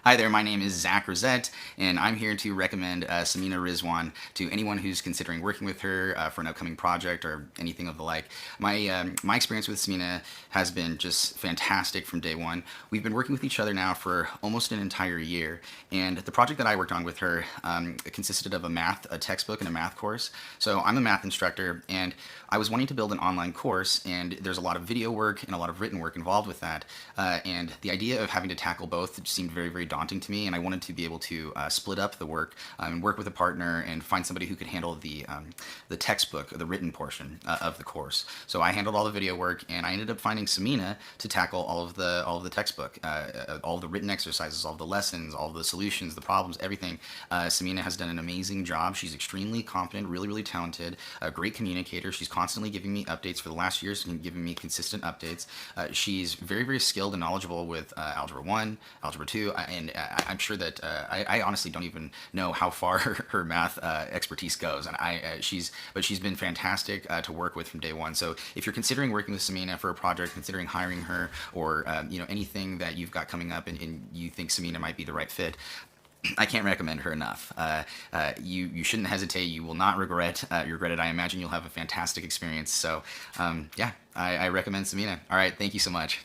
Hi there, my name is Zach Rosette, and I'm here to recommend Samina Rizwan to anyone who's considering working with her for an upcoming project or anything of the like. My experience with Samina has been just fantastic from day one. We've been working with each other now for almost an entire year, and the project that I worked on with her it consisted of a textbook and a math course. So I'm a math instructor, and I was wanting to build an online course, and there's a lot of video work and a lot of written work involved with that. And the idea of having to tackle both seemed very, very daunting to me, and I wanted to be able to split up the work and work with a partner and find somebody who could handle the textbook, the written portion of the course. So I handled all the video work, and I ended up finding Samina to tackle all of the textbook, all of the written exercises, all of the lessons, all of the solutions, the problems, everything. Samina has done an amazing job. She's extremely confident, really, really talented, a great communicator. She's constantly giving me updates for the last year, so giving me consistent updates. She's very, very skilled and knowledgeable with Algebra 1, Algebra 2, and I'm sure that I honestly don't even know how far her math expertise goes, and she's been fantastic to work with from day one. So if you're considering working with Samina for a project, considering hiring her, or anything that you've got coming up and you think Samina might be the right fit, I can't recommend her enough. You shouldn't hesitate. You will not regret it. I imagine you'll have a fantastic experience. So yeah, I recommend Samina. All right, thank you so much.